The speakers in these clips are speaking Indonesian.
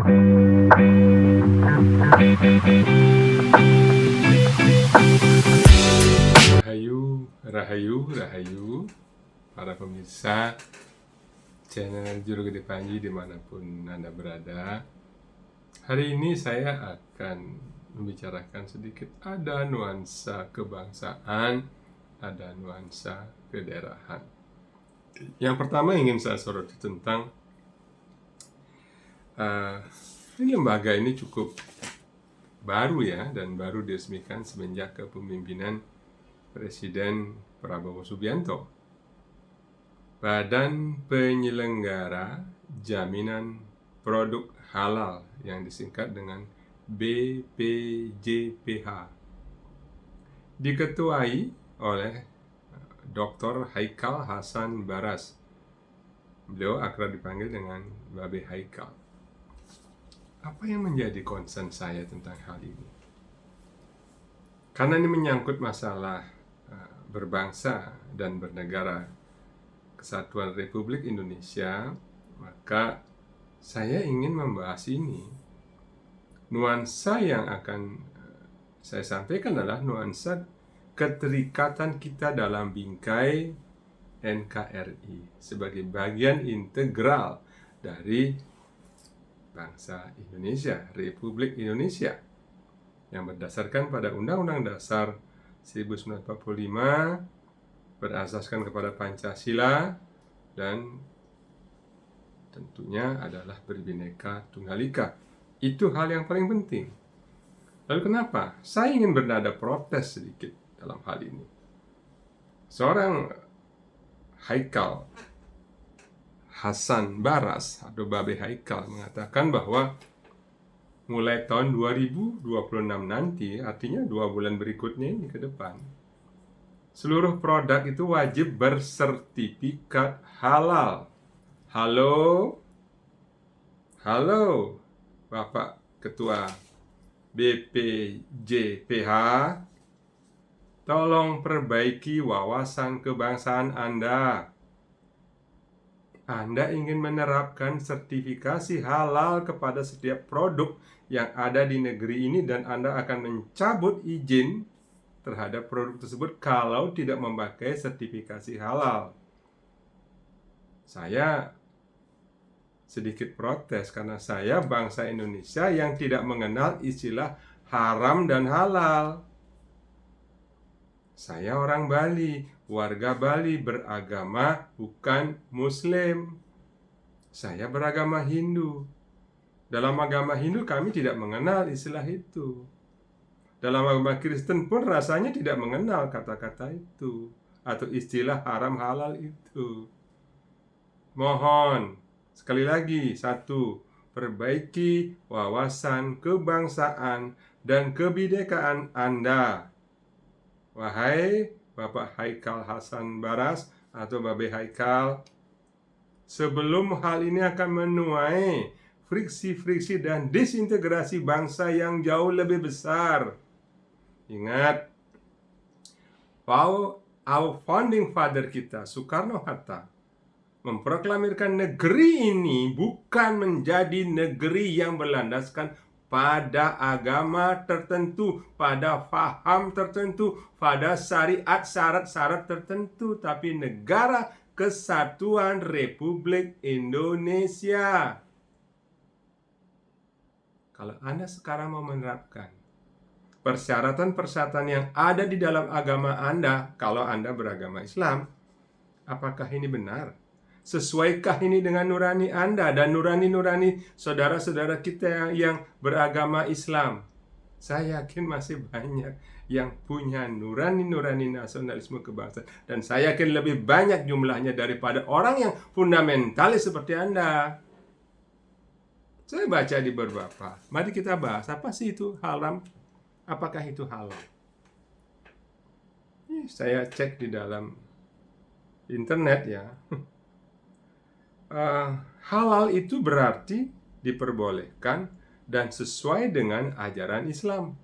Rahayu, Rahayu, Rahayu, para pemirsa channel Juru Gede Panji dimanapun Anda berada. Hari ini saya akan membicarakan sedikit ada nuansa kebangsaan, ada nuansa kedaerahan. Yang pertama ingin saya soroti tentang ini lembaga ini cukup baru ya, dan baru diresmikan semenjak kepemimpinan Presiden Prabowo Subianto. Badan Penyelenggara Jaminan Produk Halal yang disingkat dengan BPJPH, diketuai oleh Dr. Haikal Hasan Baras. Beliau akrab dipanggil dengan Babe Haikal. Apa yang menjadi concern saya tentang hal ini? Karena ini menyangkut masalah berbangsa dan bernegara, Kesatuan Republik Indonesia, maka saya ingin membahas ini. Nuansa yang akan saya sampaikan adalah nuansa keterikatan kita dalam bingkai NKRI sebagai bagian integral dari bangsa Indonesia, Republik Indonesia, yang berdasarkan pada Undang-Undang Dasar 1945, berasaskan kepada Pancasila, dan tentunya adalah berbineka tunggal ika. Itu hal yang paling penting. Lalu kenapa? Saya ingin bernada protes sedikit dalam hal ini. Seorang Haikal Hasan Baras atau Babe Haikal mengatakan bahwa mulai tahun 2026 nanti, artinya 2 bulan berikutnya ini ke depan, seluruh produk itu wajib bersertifikat halal. Halo Bapak Ketua BPJPH, tolong perbaiki wawasan kebangsaan Anda. Anda ingin menerapkan sertifikasi halal kepada setiap produk yang ada di negeri ini, dan Anda akan mencabut izin terhadap produk tersebut kalau tidak memakai sertifikasi halal. Saya sedikit protes karena saya bangsa Indonesia yang tidak mengenal istilah haram dan halal. Saya orang Bali, warga Bali, beragama bukan Muslim. Saya beragama Hindu. Dalam agama Hindu kami tidak mengenal istilah itu. Dalam agama Kristen pun rasanya tidak mengenal kata-kata itu atau istilah haram halal itu. Mohon sekali lagi, 1, perbaiki wawasan kebangsaan dan kebinekaan Anda. Wahai Bapak Haikal Hasan Baras atau Babe Haikal, sebelum hal ini akan menuai friksi-friksi dan disintegrasi bangsa yang jauh lebih besar. Ingat, our founding father kita, Soekarno-Hatta, memproklamirkan negeri ini bukan menjadi negeri yang berlandaskan pada agama tertentu, pada faham tertentu, pada syariat syarat-syarat tertentu, tapi negara Kesatuan Republik Indonesia. Kalau Anda sekarang mau menerapkan persyaratan-persyaratan yang ada di dalam agama Anda, kalau Anda beragama Islam, apakah ini benar? Sesuaikah ini dengan nurani Anda dan nurani-nurani saudara-saudara kita yang beragama Islam? Saya yakin masih banyak yang punya nurani-nurani nasionalisme kebangsaan, dan saya yakin lebih banyak jumlahnya daripada orang yang fundamentalis seperti Anda. Saya baca di beberapa. Mari kita bahas, apa sih itu haram? Apakah itu halal? Saya cek di dalam internet ya. Halal itu berarti diperbolehkan dan sesuai dengan ajaran Islam.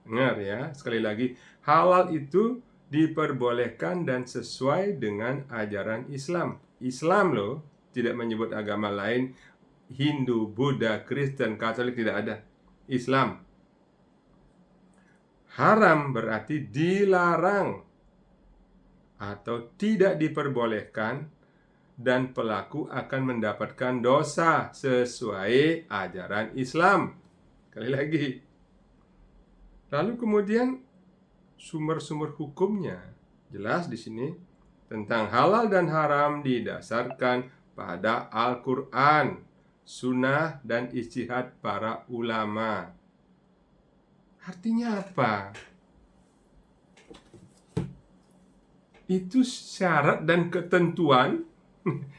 Dengar ya, sekali lagi, halal itu diperbolehkan dan sesuai dengan ajaran Islam. Islam loh, tidak menyebut agama lain Hindu, Buddha, Kristen, Katolik, tidak ada. Islam. Haram berarti dilarang atau tidak diperbolehkan, dan pelaku akan mendapatkan dosa sesuai ajaran Islam. Sekali lagi. Lalu kemudian sumber-sumber hukumnya jelas di sini tentang halal dan haram didasarkan pada Al-Quran, sunnah, dan ijtihad para ulama. Artinya apa? Itu syarat dan ketentuan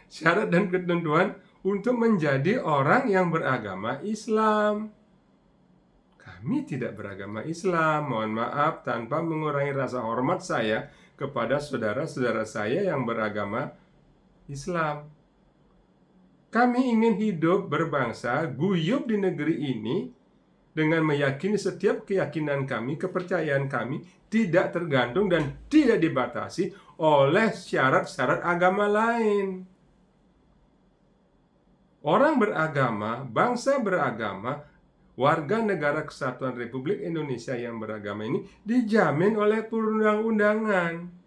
syarat dan ketentuan untuk menjadi orang yang beragama Islam. Kami tidak beragama Islam, mohon maaf, tanpa mengurangi rasa hormat saya kepada saudara-saudara saya yang beragama Islam. Kami ingin hidup berbangsa, guyup di negeri ini dengan meyakini setiap keyakinan kami, kepercayaan kami tidak tergantung dan tidak dibatasi oleh syarat-syarat agama lain. Orang beragama, bangsa beragama, warga negara Kesatuan Republik Indonesia yang beragama ini dijamin oleh perundang-undangan.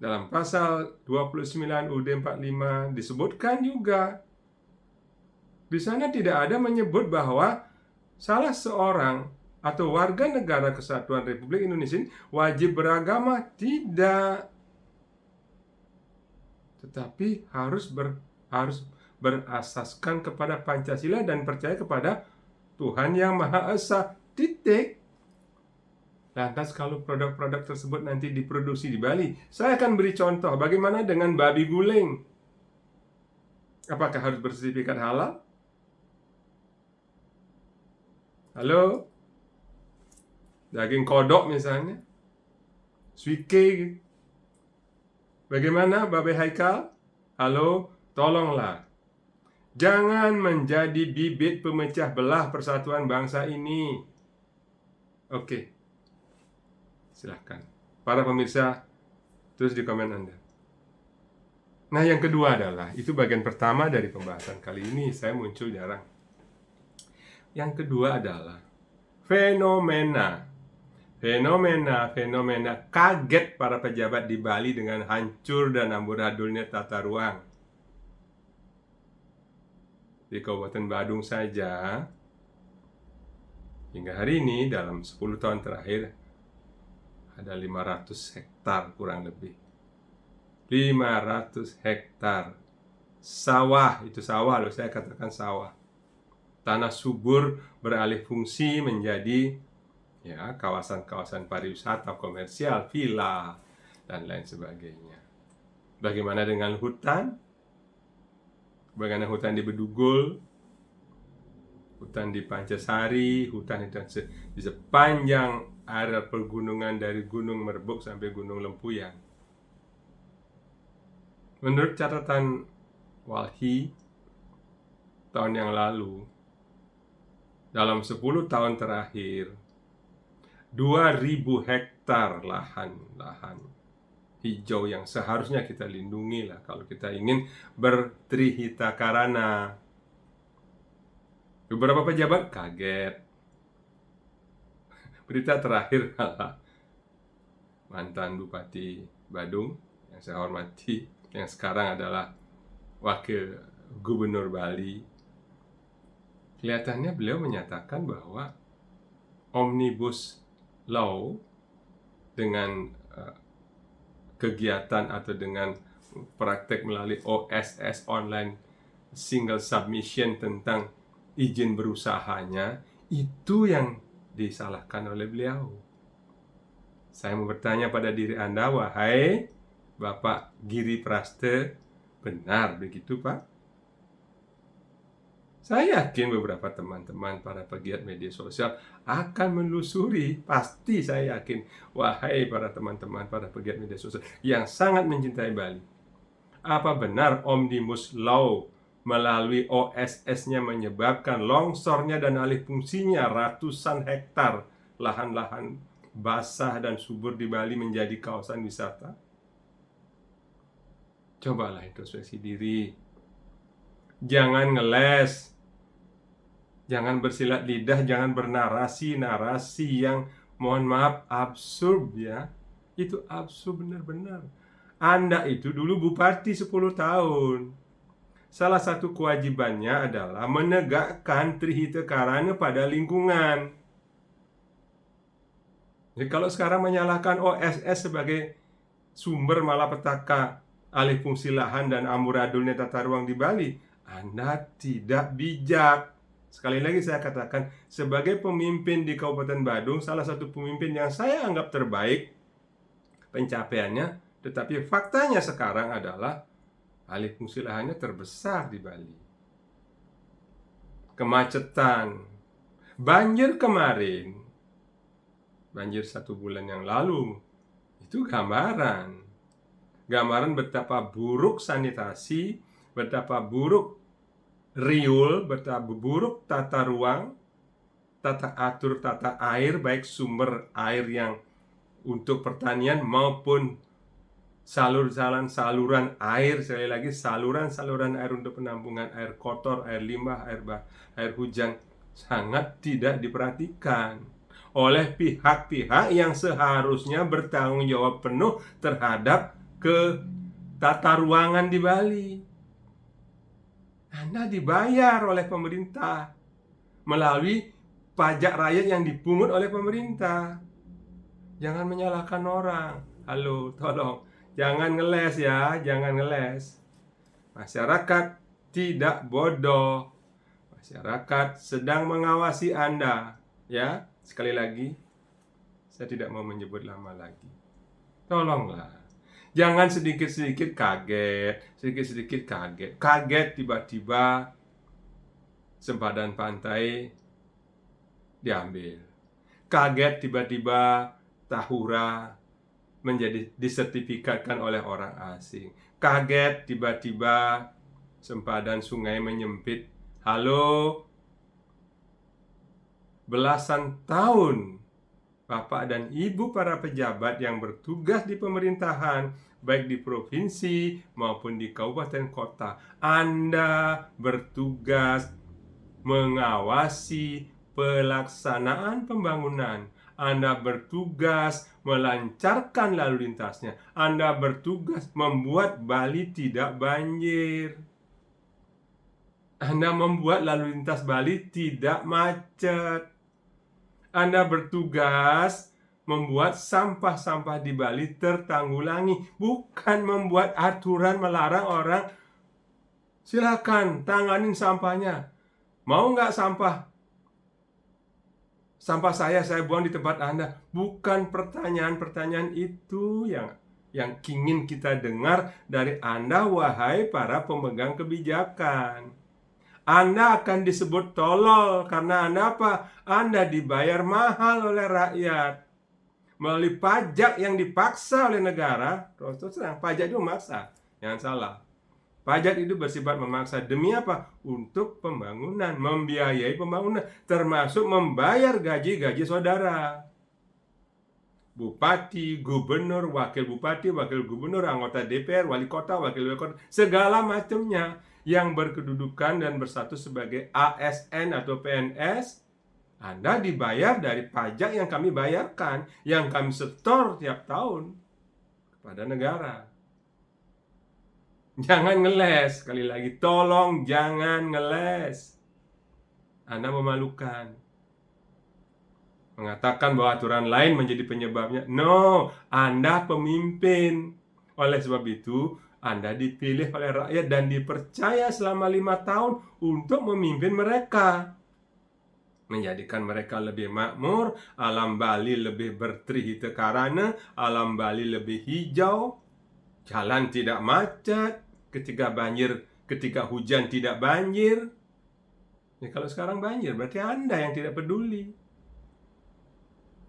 Dalam pasal 29 UUD 45 disebutkan juga. Di sana tidak ada menyebut bahwa salah seorang atau warga negara Kesatuan Republik Indonesia wajib beragama, tidak. Tetapi harus berasaskan kepada Pancasila dan percaya kepada Tuhan Yang Maha Esa. Titik. Lantas kalau produk-produk tersebut nanti diproduksi di Bali, saya akan beri contoh bagaimana dengan babi guling. Apakah harus bersertifikat halal? Halo? Daging kodok misalnya, suike. Bagaimana Babe Haikal? Halo, tolonglah. Jangan menjadi bibit pemecah belah persatuan bangsa ini. Oke. Silahkan. Para pemirsa, terus di komen Anda. Nah, yang kedua adalah, itu bagian pertama dari pembahasan kali ini, saya muncul jarang. Yang kedua adalah fenomena kaget para pejabat di Bali dengan hancur dan amburadulnya tata ruang. Di Kabupaten Badung saja, hingga hari ini dalam 10 tahun terakhir, ada 500 hektar kurang lebih. 500 hektar sawah, itu sawah loh, saya katakan sawah. Tanah subur beralih fungsi menjadi kawasan-kawasan pariwisata, komersial, villa, dan lain sebagainya. Bagaimana dengan hutan? Bagaimana hutan di Bedugul, hutan di Pancasari, hutan di sepanjang area pergunungan dari Gunung Merbuk sampai Gunung Lempuyang. Menurut catatan Walhi tahun yang lalu, dalam 10 tahun terakhir, 2.000 hektar lahan hijau yang seharusnya kita lindungi lah kalau kita ingin bertrihita karana. Beberapa pejabat kaget. Berita terakhir mantan Bupati Badung yang saya hormati, yang sekarang adalah Wakil Gubernur Bali, kelihatannya beliau menyatakan bahwa Omnibus Law dengan kegiatan atau dengan praktek melalui OSS, Online Single Submission, tentang izin berusahanya, itu yang disalahkan oleh beliau. Saya mau bertanya pada diri Anda, wahai Bapak Giri Praste, benar begitu Pak? Saya yakin beberapa teman-teman para pegiat media sosial akan menelusuri, pasti saya yakin, wahai para teman-teman para pegiat media sosial yang sangat mencintai Bali. Apa benar Omnibus Law melalui OSS-nya menyebabkan longsornya dan alih fungsinya ratusan hektar lahan-lahan basah dan subur di Bali menjadi kawasan wisata? Cobalah introspeksi diri. Jangan ngeles, jangan bersilat lidah, jangan bernarasi-narasi yang mohon maaf absurd ya. Itu absurd benar-benar. Anda itu dulu bupati 10 tahun. Salah satu kewajibannya adalah menegakkan Trihita Karana pada lingkungan. Jadi kalau sekarang menyalahkan OSS sebagai sumber malapetaka alih fungsi lahan dan amburadulnya tata ruang di Bali, Anda tidak bijak. Sekali lagi saya katakan, sebagai pemimpin di Kabupaten Badung, salah satu pemimpin yang saya anggap terbaik pencapaiannya, tetapi faktanya sekarang adalah alih fungsi lahannya terbesar di Bali. Kemacetan, banjir kemarin, banjir 1 bulan yang lalu, itu gambaran betapa buruk sanitasi, betapa buruk riul, betapa buruk tata ruang, tata air, baik sumber air yang untuk pertanian maupun saluran air, sekali lagi saluran air untuk penampungan air kotor, air limbah, air hujan sangat tidak diperhatikan oleh pihak-pihak yang seharusnya bertanggung jawab penuh terhadap tata ruangan di Bali. Anda dibayar oleh pemerintah melalui pajak rakyat yang dipungut oleh pemerintah. Jangan menyalahkan orang. Halo, tolong. Jangan ngeles ya, jangan ngeles. Masyarakat tidak bodoh. Masyarakat sedang mengawasi Anda. Ya, sekali lagi, saya tidak mau menyebut nama lagi. Tolonglah. Jangan sedikit-sedikit kaget. Kaget tiba-tiba sempadan pantai diambil. Kaget tiba-tiba Tahura disertifikatkan oleh orang asing. Kaget tiba-tiba sempadan sungai menyempit. Halo, belasan tahun Bapak dan Ibu para pejabat yang bertugas di pemerintahan, baik di provinsi maupun di kabupaten kota, Anda bertugas mengawasi pelaksanaan pembangunan. Anda bertugas melancarkan lalu lintasnya. Anda bertugas membuat Bali tidak banjir. Anda membuat lalu lintas Bali tidak macet. Anda bertugas membuat sampah-sampah di Bali tertanggulangi, bukan membuat aturan melarang orang. Silakan tanganin sampahnya. Mau nggak sampah saya buang di tempat Anda? Bukan pertanyaan-pertanyaan itu yang ingin kita dengar dari Anda, wahai para pemegang kebijakan. Anda akan disebut tolol karena Anda apa? Anda dibayar mahal oleh rakyat melalui pajak yang dipaksa oleh negara. Terus terang, pajak itu memaksa, jangan salah. Pajak itu bersifat memaksa demi apa? Untuk pembangunan, membiayai pembangunan, termasuk membayar gaji-gaji saudara. Bupati, gubernur, wakil bupati, wakil gubernur, anggota DPR, wali kota, wakil kota, segala macamnya yang berkedudukan dan berstatus sebagai ASN atau PNS. Anda dibayar dari pajak yang kami bayarkan, yang kami setor tiap tahun kepada negara. Jangan ngeles, sekali lagi, tolong jangan ngeles. Anda memalukan. Mengatakan bahwa aturan lain menjadi penyebabnya. No, Anda pemimpin. Oleh sebab itu, Anda dipilih oleh rakyat dan dipercaya selama 5 tahun untuk memimpin mereka. Menjadikan mereka lebih makmur, alam Bali lebih bertrihita karana, alam Bali lebih hijau, jalan tidak macet, ketika hujan tidak banjir. Ya, kalau sekarang banjir, berarti Anda yang tidak peduli.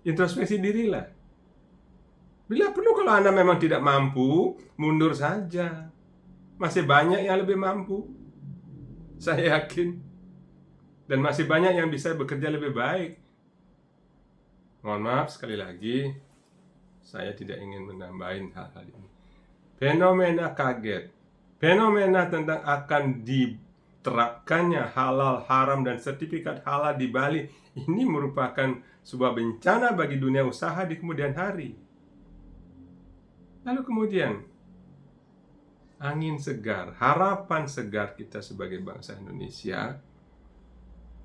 Introspeksi dirilah. Bila perlu, kalau Anda memang tidak mampu, mundur saja. Masih banyak yang lebih mampu, saya yakin. Dan masih banyak yang bisa bekerja lebih baik. Mohon maaf sekali lagi, saya tidak ingin menambahin hal-hal ini. Fenomena kaget, fenomena tentang akan diterapkannya halal, haram, dan sertifikat halal di Bali ini merupakan sebuah bencana bagi dunia usaha di kemudian hari. Lalu kemudian angin segar, harapan segar kita sebagai bangsa Indonesia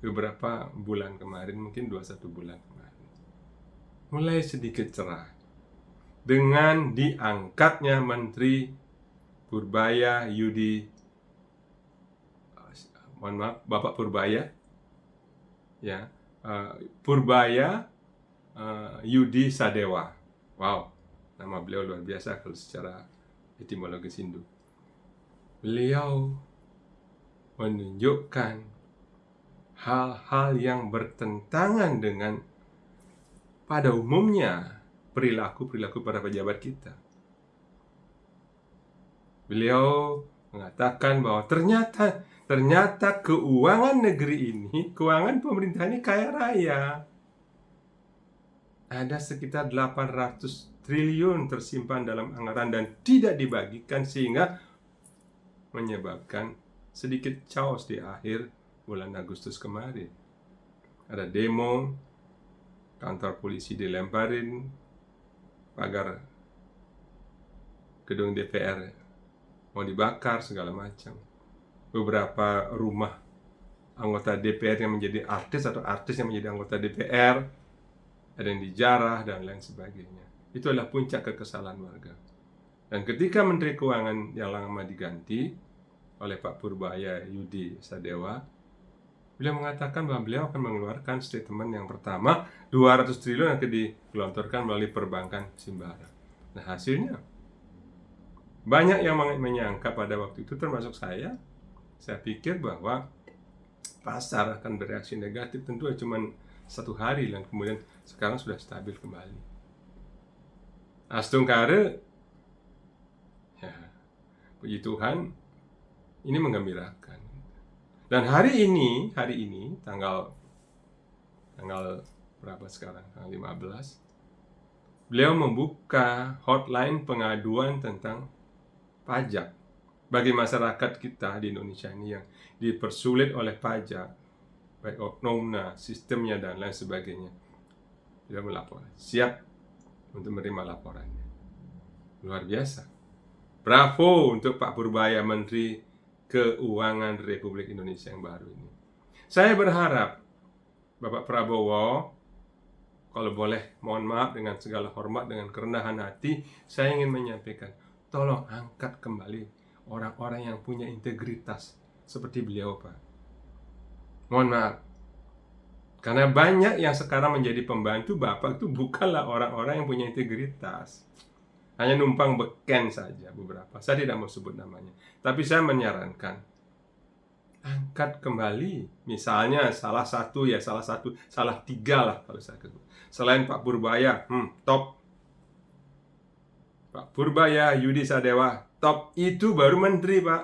beberapa bulan kemarin, mungkin 21 bulan kemarin, mulai sedikit cerah dengan diangkatnya Menteri Purbaya Yudi, mohon maaf, Bapak Purbaya, ya, Purbaya Yudi Sadewa. Wow, nama beliau luar biasa kalau secara etimologis Hindu. Beliau menunjukkan hal-hal yang bertentangan dengan pada umumnya perilaku para pejabat kita. Beliau mengatakan bahwa ternyata keuangan negeri ini, keuangan pemerintah ini kaya raya. Ada sekitar 800 triliun tersimpan dalam anggaran dan tidak dibagikan, sehingga menyebabkan sedikit chaos di akhir bulan Agustus kemarin. Ada demo, kantor polisi dilemparin, pagar gedung DPR mau dibakar, segala macam. Beberapa rumah anggota DPR yang menjadi artis atau artis yang menjadi anggota DPR ada yang dijarah dan lain sebagainya. Itu adalah puncak kekesalan warga. Dan ketika Menteri Keuangan yang lama diganti oleh Pak Purbaya Yudi Sadewa, beliau mengatakan bahwa beliau akan mengeluarkan statement yang pertama, 200 triliun akan digelontorkan melalui perbankan Simbara. Nah, hasilnya banyak yang menyangka pada waktu itu, termasuk saya pikir bahwa pasar akan bereaksi negatif. Tentu cuma 1 hari, dan kemudian sekarang sudah stabil kembali. Astung kare, ya, puji Tuhan, ini menggembirakan. Dan hari ini tanggal berapa sekarang? Tanggal 15. Beliau membuka hotline pengaduan tentang pajak bagi masyarakat kita di Indonesia ini yang dipersulit oleh pajak, baik oknumnya, sistemnya, dan lain sebagainya. Dia melapor, siap untuk menerima laporannya. Luar biasa. Bravo untuk Pak Purbaya, Menteri Keuangan Republik Indonesia yang baru ini. Saya berharap Bapak Prabowo, kalau boleh, mohon maaf dengan segala hormat, dengan kerendahan hati, saya ingin menyampaikan, tolong angkat kembali orang-orang yang punya integritas seperti beliau, Pak. Mohon maaf. Karena banyak yang sekarang menjadi pembantu Bapak itu bukanlah orang-orang yang punya integritas. Hanya numpang beken saja beberapa. Saya tidak mau sebut namanya. Tapi saya menyarankan, angkat kembali. Misalnya salah 3 lah kalau saya sebut. Selain Pak Purbaya, top. Pak Purbaya Yudi Sadewa, top. Itu baru menteri, Pak.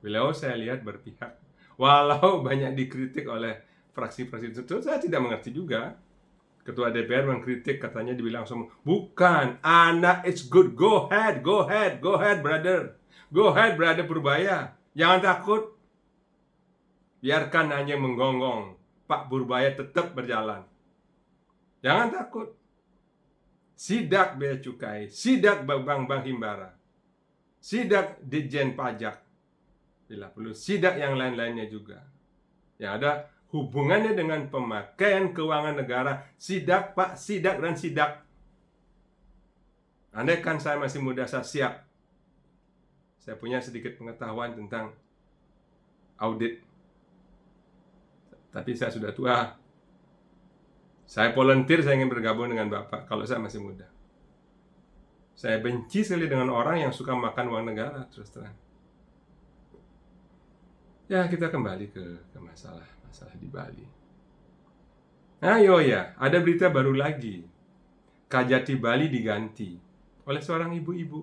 Beliau saya lihat berpihak. Walau banyak dikritik oleh fraksi-fraksi itu, saya tidak mengerti juga. Ketua DPR mengkritik, katanya dibilang semua, bukan, anak, it's good, go ahead, brother. Go ahead, brother Purbaya. Jangan takut. Biarkan hanya menggonggong. Pak Purbaya tetap berjalan. Jangan takut. Sidak bea cukai, sidak bank himbara, sidak Ditjen Pajak, bila perlu sidak yang lain-lainnya juga yang ada hubungannya dengan pemakaian keuangan negara. Sidak, Pak, sidak dan sidak. Andaikan saya masih muda, saya siap. Saya punya sedikit pengetahuan tentang audit, tapi saya sudah tua. Saya volunteer, saya ingin bergabung dengan Bapak kalau saya masih muda. Saya benci sekali dengan orang yang suka makan uang negara, terus terang. Ya, kita kembali ke masalah di Bali. Ayo ya, ada berita baru lagi. Kajati Bali diganti oleh seorang ibu-ibu.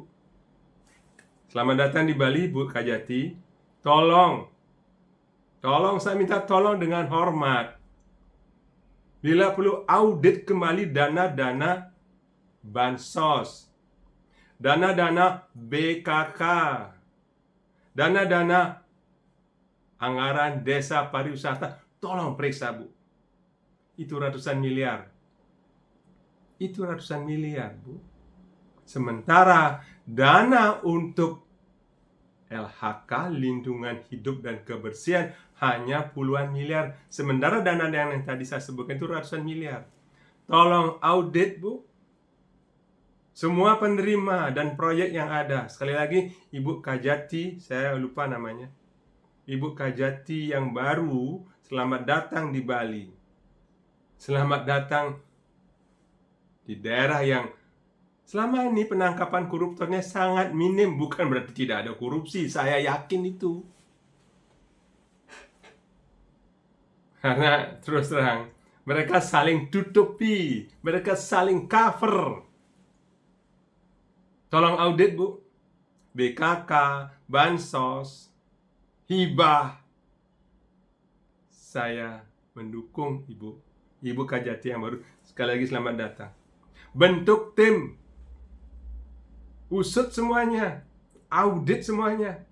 Selamat datang di Bali, Bu Kajati. Tolong saya minta tolong dengan hormat. Bila perlu audit kembali dana-dana bansos, dana-dana BKK, dana-dana anggaran desa pariwisata, tolong periksa, Bu. Itu ratusan miliar. Itu ratusan miliar, Bu. Sementara dana untuk LHK, lingkungan hidup dan kebersihan, hanya puluhan miliar. Sementara dana yang tadi saya sebutkan itu ratusan miliar. Tolong audit, Bu. Semua penerima dan proyek yang ada. Sekali lagi, Ibu Kajati, saya lupa namanya. Ibu Kajati yang baru, selamat datang di Bali. Selamat datang di daerah yang selama ini penangkapan koruptornya sangat minim. Bukan berarti tidak ada korupsi, saya yakin itu. Karena terus terang, mereka saling tutupi, mereka saling cover. Tolong audit, Bu. BKK, Bansos, hibah. Saya mendukung Ibu Kajati yang baru. Sekali lagi selamat datang. Bentuk tim, usut semuanya, audit semuanya.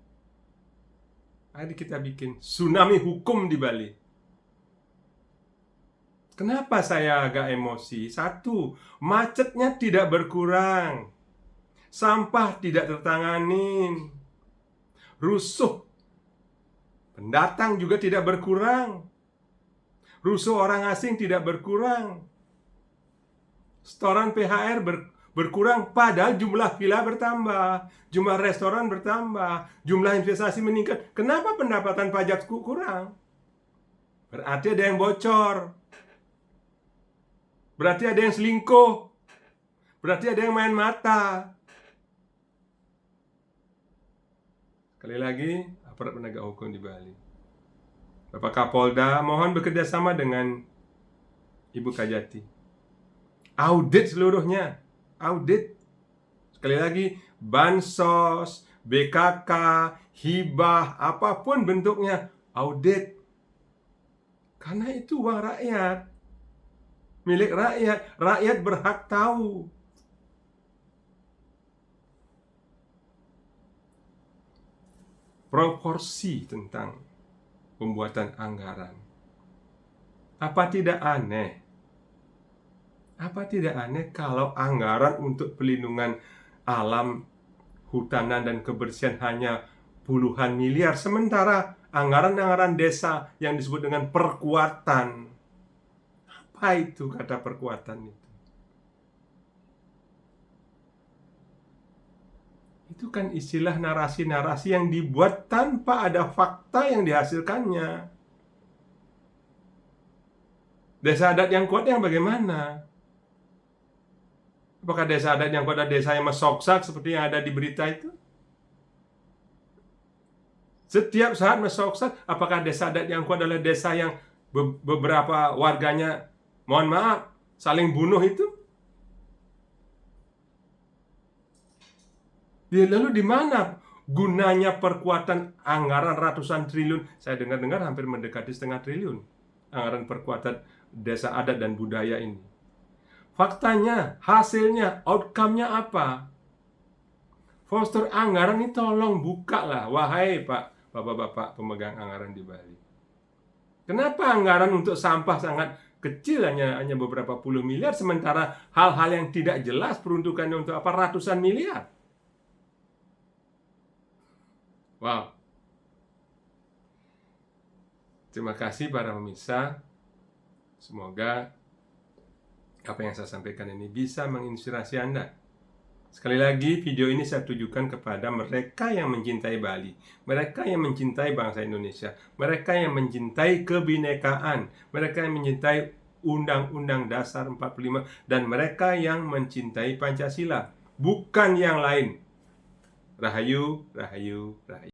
Ayo kita bikin tsunami hukum di Bali. Kenapa saya agak emosi? Satu, macetnya tidak berkurang, sampah tidak tertanganin, rusuh pendatang juga tidak berkurang, rusuh orang asing tidak berkurang, setoran PHR berkurang, padahal jumlah villa bertambah, jumlah restoran bertambah, jumlah investasi meningkat. Kenapa pendapatan pajak kurang? Berarti ada yang bocor, berarti ada yang selingkuh, berarti ada yang main mata. Sekali lagi, aparat penegak hukum di Bali, Bapak Kapolda, mohon bekerja sama dengan Ibu Kajati. Audit seluruhnya, audit. Sekali lagi, bansos, BKK, hibah, apapun bentuknya, audit. Karena itu uang rakyat, milik rakyat. Rakyat berhak tahu. Proporsi tentang pembuatan anggaran. Apa tidak aneh? Apa tidak aneh kalau anggaran untuk pelindungan alam, hutanan, dan kebersihan hanya puluhan miliar, sementara anggaran-anggaran desa yang disebut dengan perkuatan. Apa itu kata perkuatan itu? Itu kan istilah narasi-narasi yang dibuat tanpa ada fakta yang dihasilkannya. Desa adat yang kuat yang bagaimana? Apakah desa adat yang kuat adalah desa yang mesoksak seperti yang ada di berita itu? Setiap saat mesoksak. Apakah desa adat yang kuat adalah desa yang beberapa warganya, mohon maaf, saling bunuh itu? Ya, lalu di mana gunanya perkuatan anggaran ratusan triliun? Saya dengar-dengar hampir mendekati 1,5 triliun anggaran perkuatan desa adat dan budaya ini. Faktanya, hasilnya, outcome-nya apa? Postur anggaran ini tolong buka lah, wahai Pak, Bapak-bapak pemegang anggaran di Bali. Kenapa anggaran untuk sampah sangat kecil, hanya beberapa puluh miliar, sementara hal-hal yang tidak jelas peruntukannya untuk apa ratusan miliar? Wow. Terima kasih para pemirsa. Semoga apa yang saya sampaikan ini bisa menginspirasi Anda. Sekali lagi, video ini saya tujukan kepada mereka yang mencintai Bali, mereka yang mencintai bangsa Indonesia, mereka yang mencintai kebinekaan, mereka yang mencintai Undang-Undang Dasar 45, dan mereka yang mencintai Pancasila, bukan yang lain. Rahayu, rahayu, rahayu.